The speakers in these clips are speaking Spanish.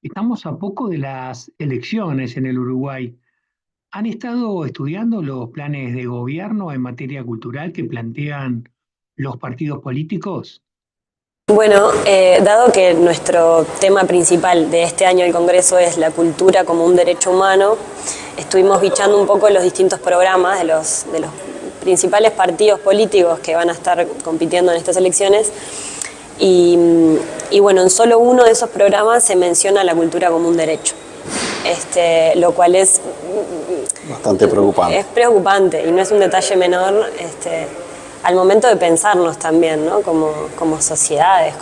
Estamos a poco de las elecciones en el Uruguay. ¿Han estado estudiando los planes de gobierno en materia cultural que plantean los partidos políticos? Bueno, dado que nuestro tema principal de este año del Congreso es la cultura como un derecho humano, estuvimos bichando un poco los distintos programas de los principales partidos políticos que van a estar compitiendo en estas elecciones y, y bueno, en solo uno de esos programas se menciona la cultura como un derecho, lo cual es Bastante preocupante. es preocupante y no es un detalle menor. Al momento de pensarnos también, ¿no? Como sociedades,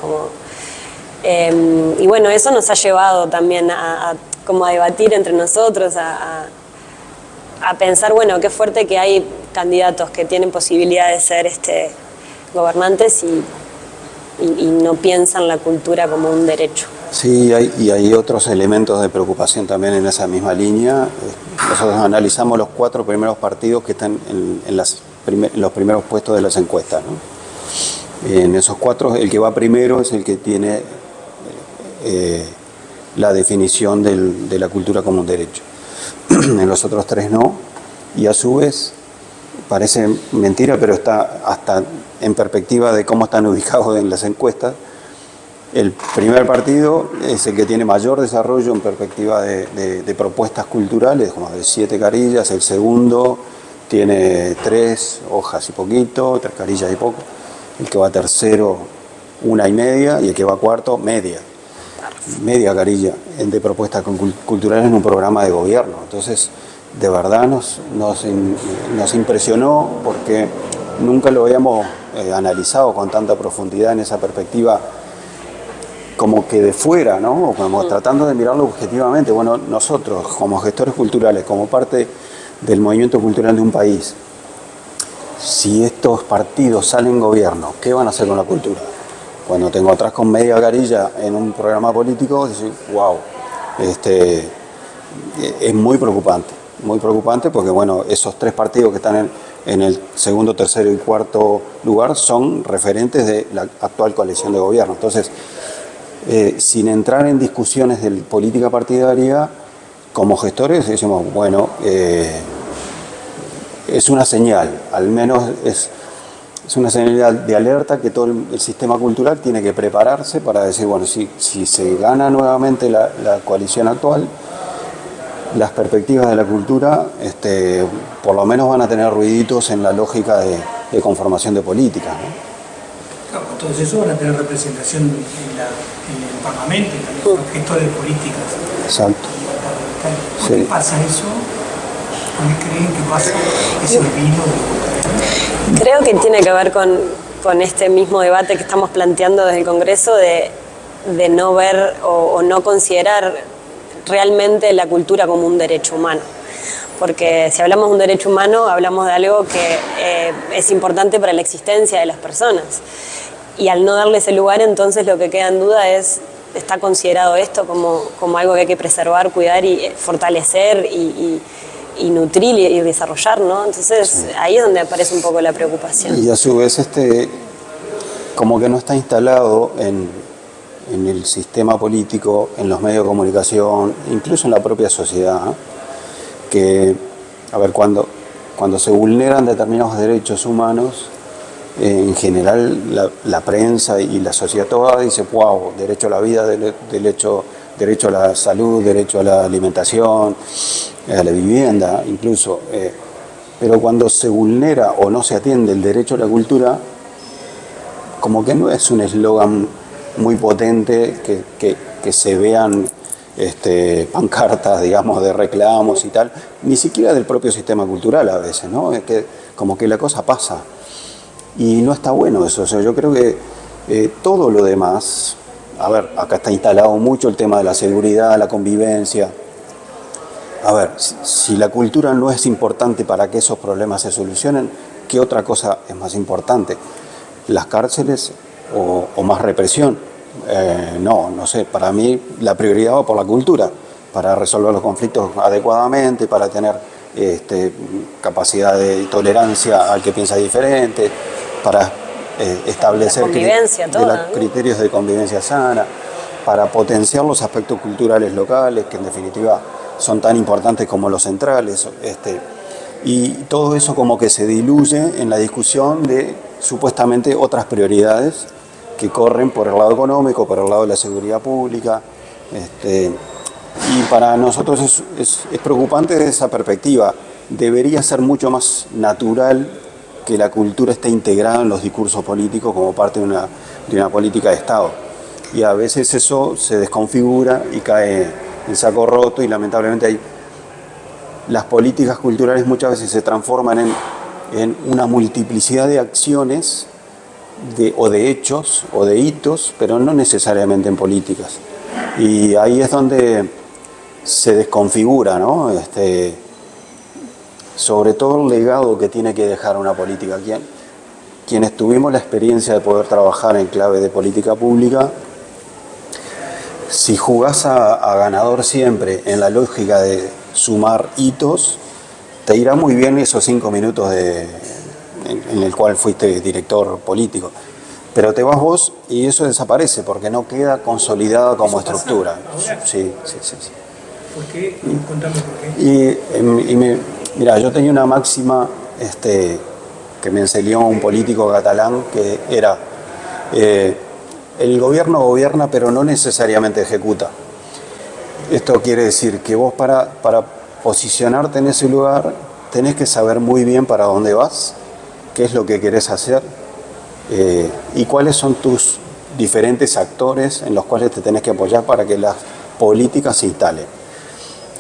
y bueno, eso nos ha llevado también como a debatir entre nosotros, a pensar, bueno, qué fuerte que hay candidatos que tienen posibilidad de ser gobernantes y no piensan la cultura como un derecho. Sí, hay otros elementos de preocupación también en esa misma línea. Nosotros analizamos los 4 primeros partidos que están en los primeros puestos de las encuestas, ¿no? En esos 4, el que va primero es el que tiene la definición de la cultura como un derecho. En los otros 3 no, y a su vez, parece mentira, pero está hasta en perspectiva de cómo están ubicados en las encuestas. El primer partido es el que tiene mayor desarrollo en perspectiva de propuestas culturales, como de 7 carillas. El segundo tiene 3 hojas y poquito, 3 carillas y poco. El que va tercero, 1,5, y el que va cuarto, media carilla de propuestas culturales en un programa de gobierno. Entonces, de verdad nos impresionó porque nunca lo habíamos analizado con tanta profundidad en esa perspectiva, como que de fuera, ¿no? O como tratando de mirarlo objetivamente. Bueno, nosotros como gestores culturales, como parte del movimiento cultural de un país, si estos partidos salen gobierno, ¿qué van a hacer con la cultura? Cuando tengo atrás con media carilla en un programa político, decir, wow, es muy preocupante porque, bueno, esos 3 partidos que están en el segundo, tercero y cuarto lugar son referentes de la actual coalición de gobierno. Entonces, sin entrar en discusiones de política partidaria, como gestores decimos, bueno, es una señal, al menos es una señal de alerta que todo el sistema cultural tiene que prepararse para decir, bueno, si se gana nuevamente la coalición actual, las perspectivas de la cultura por lo menos van a tener ruiditos en la lógica de conformación de políticas, ¿no? Claro, todos esos van a tener representación en el Parlamento, también son gestores de políticas. Exacto. ¿Por qué pasa eso? ¿Por qué creen que pasa ese olvido? Creo que tiene que ver con este mismo debate que estamos planteando desde el Congreso de no ver o no considerar realmente la cultura como un derecho humano. Porque si hablamos de un derecho humano, hablamos de algo que es importante para la existencia de las personas. Y al no darle ese lugar, entonces lo que queda en duda es, ¿está considerado esto como algo que hay que preservar, cuidar y fortalecer y nutrir y desarrollar, ¿no? Entonces sí, ahí es donde aparece un poco la preocupación. Y a su vez, como que no está instalado en el sistema político, en los medios de comunicación, incluso en la propia sociedad, que, a ver, cuando se vulneran determinados derechos humanos, en general la prensa y la sociedad toda dice, wow, derecho a la vida, derecho a la salud, derecho a la alimentación, a la vivienda, incluso. Pero cuando se vulnera o no se atiende el derecho a la cultura, como que no es un eslogan muy potente que se vean pancartas, digamos, de reclamos y tal, ni siquiera del propio sistema cultural a veces, ¿no? Es que como que la cosa pasa. Y no está bueno eso. O sea, yo creo que todo lo demás, a ver, acá está instalado mucho el tema de la seguridad, la convivencia. A ver, si la cultura no es importante para que esos problemas se solucionen, ¿qué otra cosa es más importante? ¿Las cárceles o más represión? No sé, para mí la prioridad va por la cultura, para resolver los conflictos adecuadamente, para tener capacidad de tolerancia al que piensa diferente, para establecer criterios de convivencia sana. para potenciar los aspectos culturales locales, que en definitiva son tan importantes como los centrales, y todo eso como que se diluye en la discusión de supuestamente otras prioridades que corren por el lado económico, por el lado de la seguridad pública, y para nosotros es preocupante desde esa perspectiva. Debería ser mucho más natural que la cultura esté integrada en los discursos políticos como parte de una política de Estado. Y a veces eso se desconfigura y cae en saco roto, y lamentablemente las políticas culturales muchas veces se transforman en una multiplicidad de acciones o de hechos o de hitos, pero no necesariamente en políticas. Y ahí es donde se desconfigura, ¿no? Sobre todo el legado que tiene que dejar una política. Quienes tuvimos la experiencia de poder trabajar en clave de política pública, si jugás a ganador siempre en la lógica de sumar hitos, te irá muy bien esos 5 minutos en el cual fuiste director político. Pero te vas vos y eso desaparece porque no queda consolidada como estructura. Sí. ¿Por qué? Contame por qué. Mira, yo tenía una máxima que me enseñó un político catalán, que era el gobierno gobierna pero no necesariamente ejecuta. Esto quiere decir que vos para posicionarte en ese lugar tenés que saber muy bien para dónde vas, qué es lo que querés hacer, y cuáles son tus diferentes actores en los cuales te tenés que apoyar para que las políticas se instalen.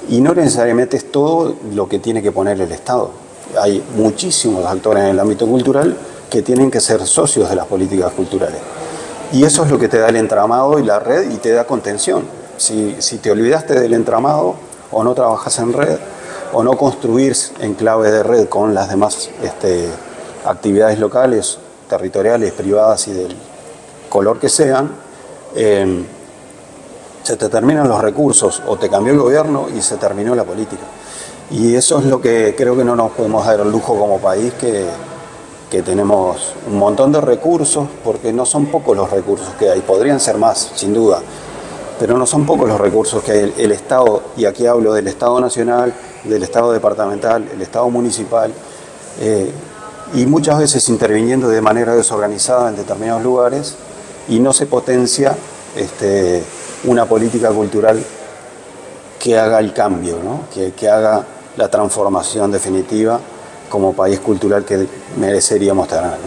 Y no necesariamente es todo lo que tiene que poner el Estado. Hay muchísimos actores en el ámbito cultural que tienen que ser socios de las políticas culturales. Y eso es lo que te da el entramado y la red, y te da contención. Si te olvidaste del entramado, o no trabajas en red, o no construís en clave de red con las demás actividades locales, territoriales, privadas y del color que sean, se te terminan los recursos, o te cambió el gobierno y se terminó la política. Y eso es lo que creo que no nos podemos dar el lujo como país, que tenemos un montón de recursos, porque no son pocos los recursos que hay, podrían ser más, sin duda, pero no son pocos los recursos que hay. El Estado, y aquí hablo del Estado nacional, del Estado departamental, el Estado municipal, y muchas veces interviniendo de manera desorganizada en determinados lugares, y no se potencia una política cultural que haga el cambio, ¿no? que haga la transformación definitiva como país cultural que mereceríamos tener, ¿no?